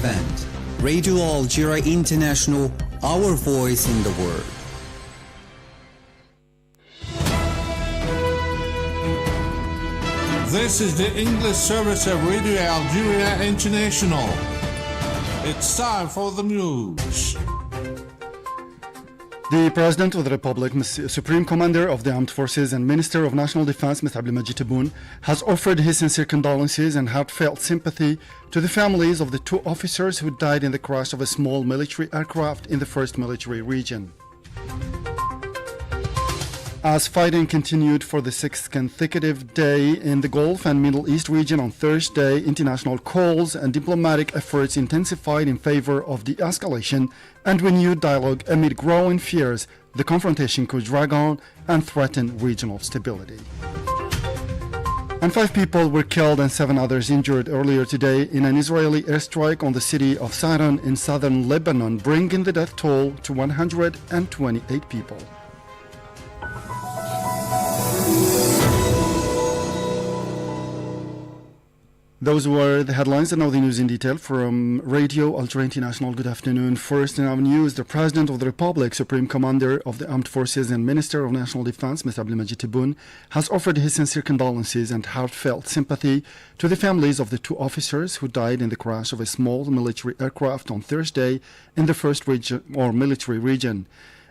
event. Radio Algeria International, our voice in the world. This is the English service of Radio Algeria International. It's time for the news. The President of the Republic, Supreme Commander of the Armed Forces and Minister of National Defense, Mr. Abdelmajid Tebboune, has offered his sincere condolences and heartfelt sympathy to the families of the two officers who died in the crash of a small military aircraft in the 1st Military Region. As fighting continued for the 6th consecutive day in the Gulf and Middle East region on Thursday, international calls and diplomatic efforts intensified in favor of de-escalation and renewed dialogue amid growing fears the confrontation could drag on and threaten regional stability. And 5 people were killed and 7 others injured earlier today in an Israeli airstrike on the city of Saron in southern Lebanon, bringing the death toll to 128 people. Those were the headlines, and now the news in detail from Radio Algeria International. Good afternoon. First in our news, the President of the Republic, Supreme Commander of the Armed Forces and Minister of National Defense, Mr. Abdelmajid Tebboune, has offered his sincere condolences and heartfelt sympathy to the families of the two officers who died in the crash of a small military aircraft on Thursday in the 1st region or military region.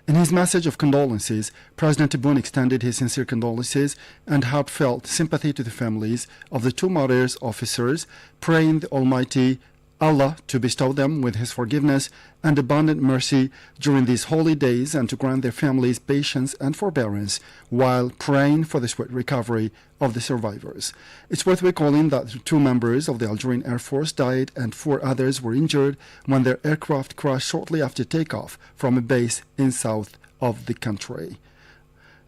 In his message of condolences, President Tebboune extended his sincere condolences and heartfelt sympathy to the families of the two martyrs officers, praying the Almighty Allah to bestow them with His forgiveness and abundant mercy during these holy days and to grant their families patience and forbearance while praying for the swift recovery of the survivors. It's worth recalling that 2 members of the Algerian Air Force died and 4 others were injured when their aircraft crashed shortly after takeoff from a base in south of the country.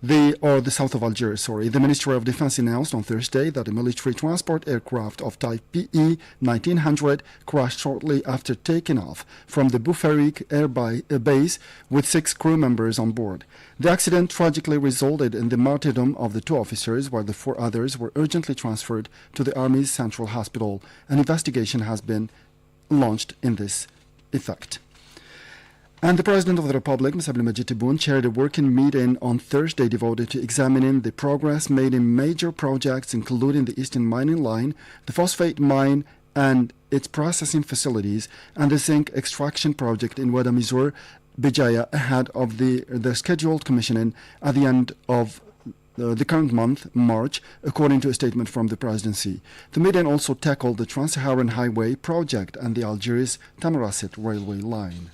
The south of Algeria, The Ministry of Defense announced on Thursday that a military transport aircraft of type PE-1900 crashed shortly after taking off from the Boufarik air base with 6 crew members on board. The accident tragically resulted in the martyrdom of the 2 officers, while the 4 others were urgently transferred to the Army's Central Hospital. An investigation has been launched in this effect. And the President of the Republic, Mr. Abdelmajid Tebboune, chaired a working meeting on Thursday devoted to examining the progress made in major projects including the Eastern Mining Line, the phosphate mine and its processing facilities, and the zinc extraction project in Wada Mizur, Bijaya, ahead of the scheduled commissioning at the end of the current month, March, according to a statement from the presidency. The meeting also tackled the Trans-Saharan Highway project and the Algiers Tamarasset railway line.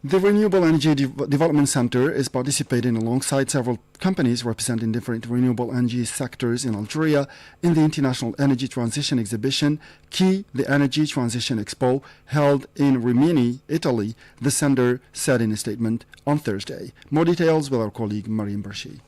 The Renewable Energy Development Center is participating alongside several companies representing different renewable energy sectors in Algeria in the International Energy Transition Exhibition, Key the Energy Transition Expo, held in Rimini, Italy, the center said in a statement on Thursday. More details with our colleague Mariam Barshi.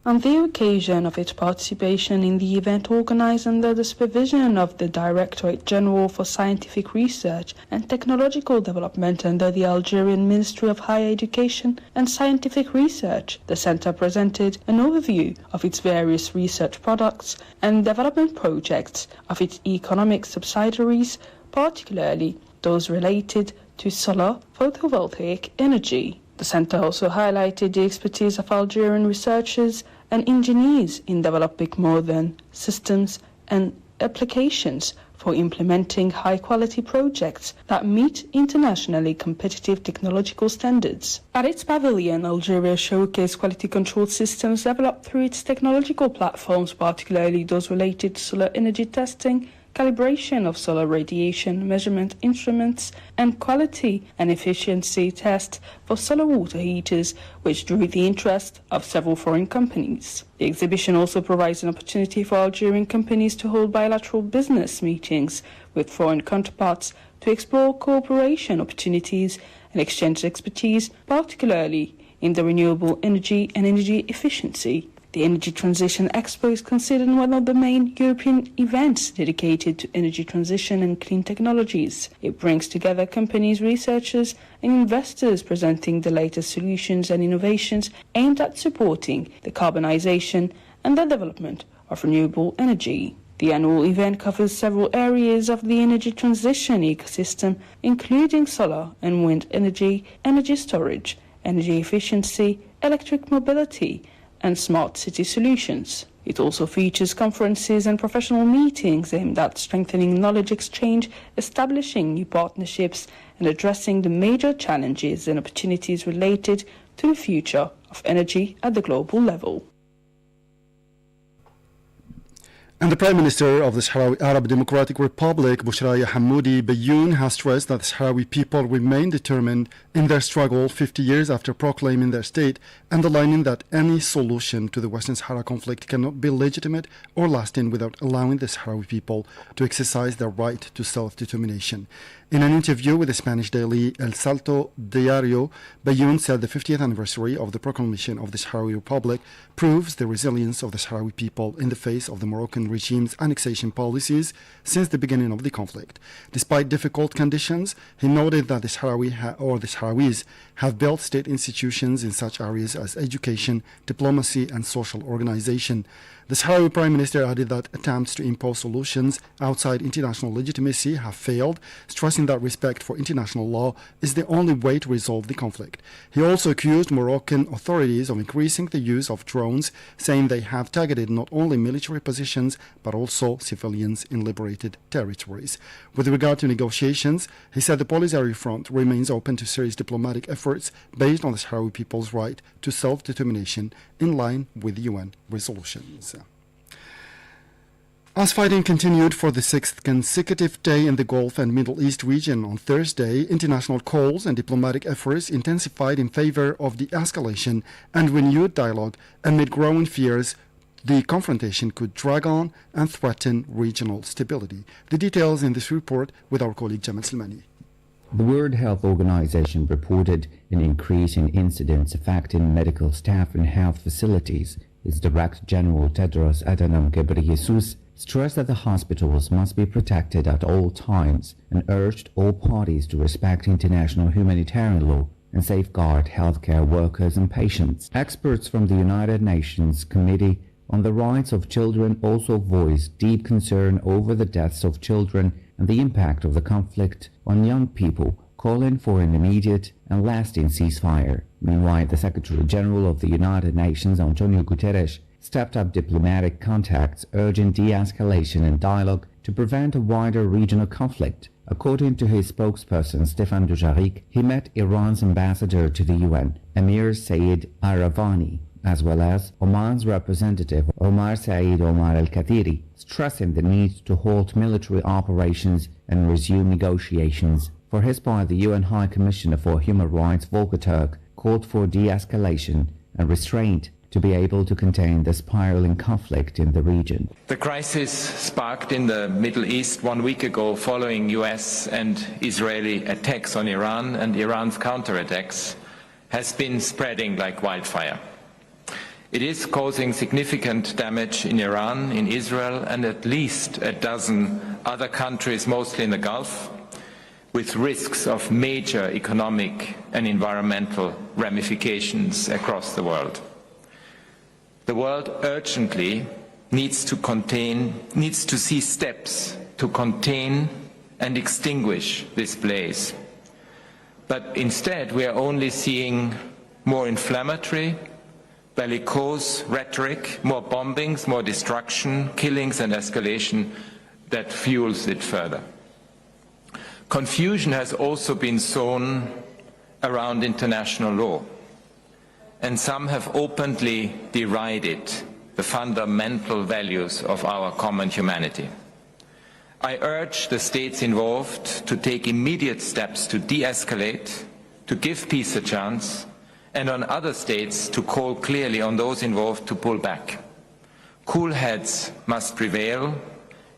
On the occasion of its participation in the event organized under the supervision of the Directorate General for Scientific Research and Technological Development under the Algerian Ministry of Higher Education and Scientific Research, the center presented an overview of its various research products and development projects of its economic subsidiaries, particularly those related to solar photovoltaic energy. The center also highlighted the expertise of Algerian researchers and engineers in developing modern systems and applications for implementing high-quality projects that meet internationally competitive technological standards. At its pavilion, Algeria showcased quality control systems developed through its technological platforms, particularly those related to solar energy testing, calibration of solar radiation measurement instruments, and quality and efficiency tests for solar water heaters, which drew the interest of several foreign companies. The exhibition also provides an opportunity for Algerian companies to hold bilateral business meetings with foreign counterparts to explore cooperation opportunities and exchange expertise, particularly in the renewable energy and energy efficiency. The Energy Transition Expo is considered one of the main European events dedicated to energy transition and clean technologies. It brings together companies, researchers, and investors presenting the latest solutions and innovations aimed at supporting the carbonization and the development of renewable energy. The annual event covers several areas of the energy transition ecosystem, including solar and wind energy, energy storage, energy efficiency, electric mobility, and smart city solutions. It also features conferences and professional meetings aimed at strengthening knowledge exchange, establishing new partnerships, and addressing the major challenges and opportunities related to the future of energy at the global level. And the Prime Minister of the Sahrawi Arab Democratic Republic, Bushraya Hammoudi Bayoun, has stressed that the Sahrawi people remain determined in their struggle 50 years after proclaiming their state, underlining that any solution to the Western Sahara conflict cannot be legitimate or lasting without allowing the Sahrawi people to exercise their right to self-determination. In an interview with the Spanish daily El Salto Diario, Bayoun said the 50th anniversary of the proclamation of the Sahrawi Republic proves the resilience of the Sahrawi people in the face of the Moroccan regime's annexation policies since the beginning of the conflict. Despite difficult conditions, he noted that the Sahrawis have built state institutions in such areas as education, diplomacy, and social organization. The Sahrawi Prime Minister added that attempts to impose solutions outside international legitimacy have failed, stressing that respect for international law is the only way to resolve the conflict. He also accused Moroccan authorities of increasing the use of drones, saying they have targeted not only military positions but also civilians in liberated territories. With regard to negotiations, he said the Polisario Front remains open to serious diplomatic efforts based on the Sahrawi people's right to self-determination in line with UN resolutions. As fighting continued for the sixth consecutive day in the Gulf and Middle East region on Thursday, international calls and diplomatic efforts intensified in favor of de-escalation and renewed dialogue amid growing fears the confrontation could drag on and threaten regional stability. The details in this report with our colleague Jamal Silmani. The World Health Organization reported an increase in incidents affecting medical staff and health facilities. Its Director General Tedros Adhanom Ghebreyesus stressed that the hospitals must be protected at all times and urged all parties to respect international humanitarian law and safeguard healthcare workers and patients. Experts from the United Nations Committee on the Rights of Children also voiced deep concern over the deaths of children and the impact of the conflict on young people, calling for an immediate and lasting ceasefire. Meanwhile, the Secretary General of the United Nations, Antonio Guterres, stepped up diplomatic contacts, urging de-escalation and dialogue to prevent a wider regional conflict. According to his spokesperson, Stéphane Dujarric, he met Iran's ambassador to the UN, Amir Saeed Aravani, as well as Oman's representative Omar Saeed Omar al-Khatiri, stressing the need to halt military operations and resume negotiations. For his part, the UN High Commissioner for Human Rights, Volker Turk, called for de-escalation and restraint to be able to contain the spiraling conflict in the region. The crisis sparked in the Middle East 1 week ago following US and Israeli attacks on Iran and Iran's counterattacks has been spreading like wildfire. It is causing significant damage in Iran, in Israel, and at least a dozen other countries, mostly in the Gulf, with risks of major economic and environmental ramifications across the world. The world urgently needs to see steps to contain and extinguish this blaze. But instead, we are only seeing more inflammatory, bellicose rhetoric, more bombings, more destruction, killings and escalation that fuels it further. Confusion has also been sown around international law, and some have openly derided the fundamental values of our common humanity. I urge the states involved to take immediate steps to de-escalate, to give peace a chance, and on other states to call clearly on those involved to pull back. Cool heads must prevail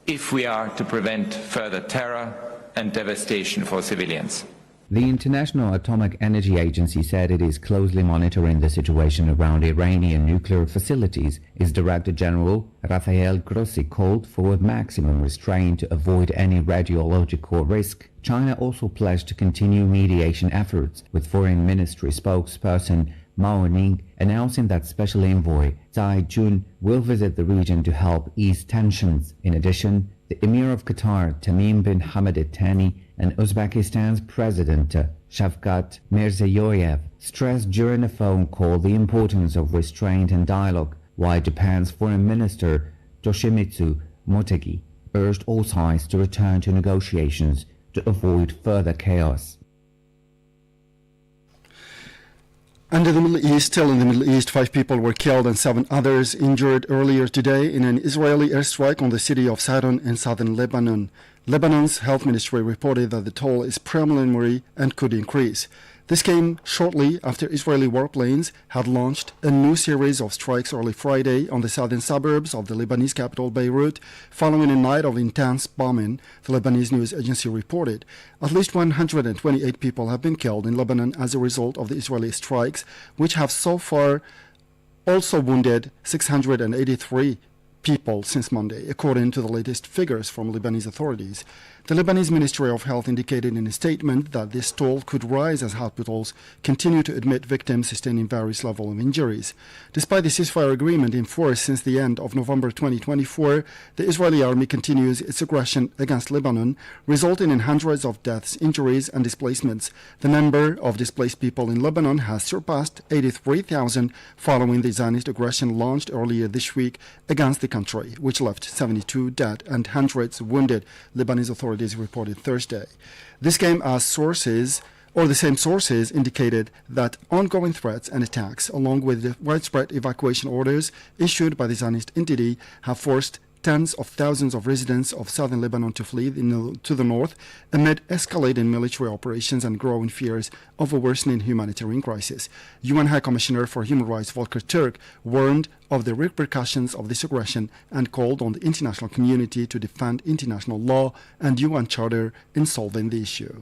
if we are to prevent further terror and devastation for civilians. The International Atomic Energy Agency said it is closely monitoring the situation around Iranian nuclear facilities. Its Director General, Rafael Grossi, called for maximum restraint to avoid any radiological risk. China also pledged to continue mediation efforts, with Foreign Ministry spokesperson Mao Ning announcing that Special Envoy Tsai Jun will visit the region to help ease tensions. In addition, the Emir of Qatar, Tamim bin Hamad Al Thani, and Uzbekistan's President Shavkat Mirziyoyev stressed during a phone call the importance of restraint and dialogue, while Japan's Foreign Minister Toshimitsu Motegi urged all sides to return to negotiations to avoid further chaos. And in the Middle East, still in the Middle East, 5 people were killed and 7 others injured earlier today in an Israeli airstrike on the city of Sidon in southern Lebanon. Lebanon's health ministry reported that the toll is preliminary and could increase. This came shortly after Israeli warplanes had launched a new series of strikes early Friday on the southern suburbs of the Lebanese capital Beirut, following a night of intense bombing, the Lebanese news agency reported. At least 128 people have been killed in Lebanon as a result of the Israeli strikes, which have so far also wounded 683 people since Monday, according to the latest figures from Lebanese authorities. The Lebanese Ministry of Health indicated in a statement that this toll could rise as hospitals continue to admit victims sustaining various levels of injuries. Despite the ceasefire agreement in force since the end of November 2024, the Israeli army continues its aggression against Lebanon, resulting in hundreds of deaths, injuries, and displacements. The number of displaced people in Lebanon has surpassed 83,000 following the Zionist aggression launched earlier this week against the country, which left 72 dead and hundreds wounded, Lebanese authorities reported Thursday. This came as the same sources indicated that ongoing threats and attacks, along with the widespread evacuation orders issued by the Zionist entity, have forced tens of thousands of residents of southern Lebanon to flee to the north amid escalating military operations and growing fears of a worsening humanitarian crisis. UN High Commissioner for Human Rights Volker Turk warned of the repercussions of this aggression and called on the international community to defend international law and UN Charter in solving the issue.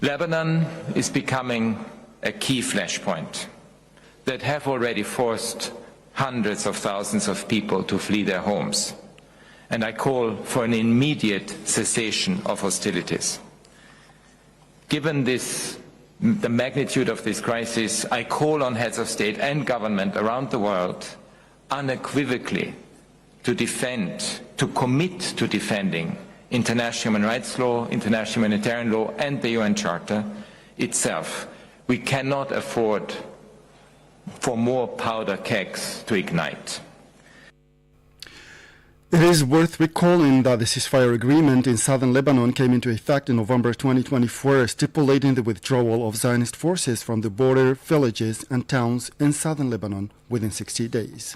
Lebanon is becoming a key flashpoint that have already forced hundreds of thousands of people to flee their homes, and I call for an immediate cessation of hostilities. Given the magnitude of this crisis, I call on heads of state and government around the world unequivocally to commit to defending international human rights law, international humanitarian law, and the UN Charter itself. We cannot afford for more powder kegs to ignite. It is worth recalling that the ceasefire agreement in southern Lebanon came into effect in November 2024, stipulating the withdrawal of Zionist forces from the border villages and towns in southern Lebanon within 60 days.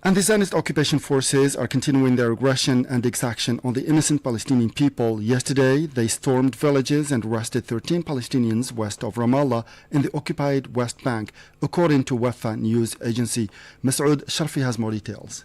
And the Zionist occupation forces are continuing their aggression and exaction on the innocent Palestinian people. Yesterday, they stormed villages and arrested 13 Palestinians west of Ramallah in the occupied West Bank, according to Wafa news agency. Masoud Sharfi has more details.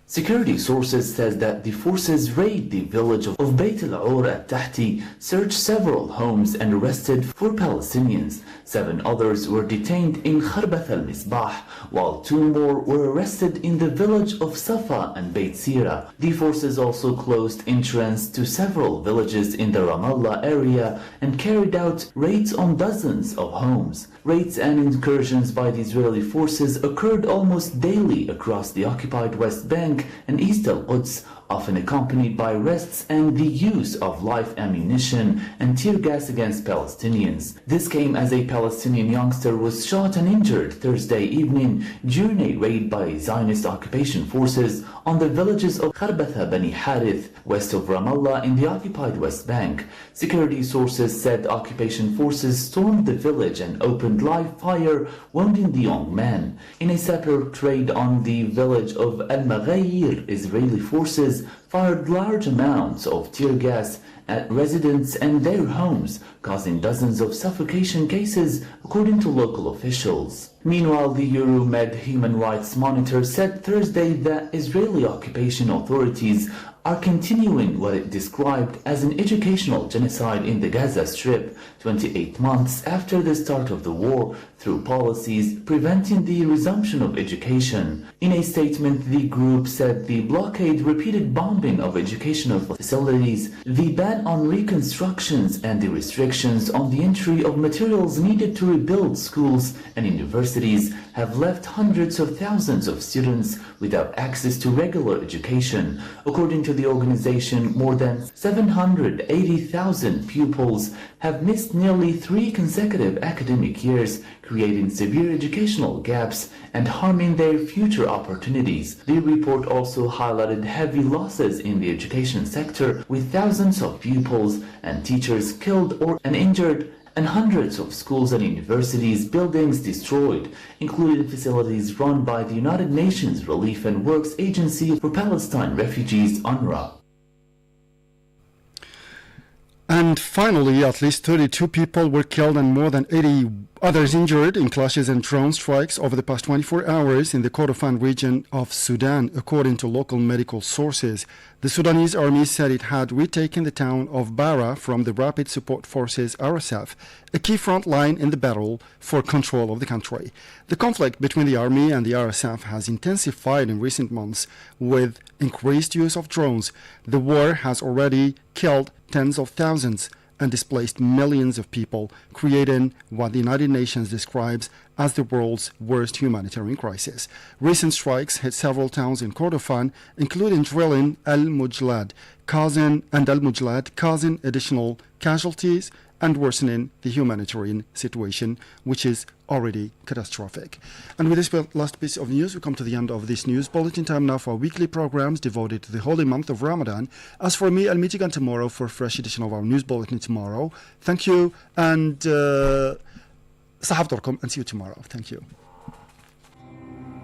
Security sources said that the forces raided the village of Beit al-Ur al-Tahti, searched several homes and arrested 4 Palestinians. 7 others were detained in Kharbath al-Misbah, while 2 more were arrested in the village of Safa and Beit Sira. The forces also closed entrance to several villages in the Ramallah area and carried out raids on dozens of homes. Raids and incursions by the Israeli forces occurred almost daily across the occupied West Bank and East al-Quds, often accompanied by arrests and the use of live ammunition and tear gas against Palestinians. This came as a Palestinian youngster was shot and injured Thursday evening during a raid by Zionist occupation forces on the villages of Kharbatha Bani Harith, west of Ramallah in the occupied West Bank. Security sources said occupation forces stormed the village and opened live fire, wounding the young man. In a separate raid on the village of Al-Maghayir, Israeli forces fired large amounts of tear gas at residents and their homes, causing dozens of suffocation cases, according to local officials. Meanwhile, the Euromed Human Rights Monitor said Thursday that Israeli occupation authorities are continuing what it described as an educational genocide in the Gaza Strip 28 months after the start of the war through policies preventing the resumption of education. In a statement, the group said the blockade, repeated bombing of educational facilities, the ban on reconstructions, and the restrictions on the entry of materials needed to rebuild schools and universities have left hundreds of thousands of students without access to regular education. According to the organization, more than 780,000 pupils have missed nearly 3 consecutive academic years, creating severe educational gaps and harming their future opportunities. The report also highlighted heavy losses in the education sector, with thousands of pupils and teachers killed or injured, and hundreds of schools and universities buildings destroyed, including facilities run by the United Nations Relief and Works Agency for Palestine Refugees, UNRWA. And finally, at least 32 people were killed and more than 80 others injured in clashes and drone strikes over the past 24 hours in the Kordofan region of Sudan, according to local medical sources. The Sudanese army said it had retaken the town of Bara from the Rapid Support Forces RSF, a key front line in the battle for control of the country. The conflict between the army and the RSF has intensified in recent months with increased use of drones. The war has already killed tens of thousands and displaced millions of people, creating what the United Nations describes as the world's worst humanitarian crisis. Recent strikes hit several towns in Kordofan, including Drilin, Al-Mujlad, causing additional casualties and worsening the humanitarian situation, which is already catastrophic. And with this last piece of news, we come to the end of this news bulletin. Time now for weekly programs devoted to the holy month of Ramadan. As for me, I'll meet you again tomorrow for a fresh edition of our news bulletin tomorrow. Thank you, and صحبتكم, and see you tomorrow. Thank you.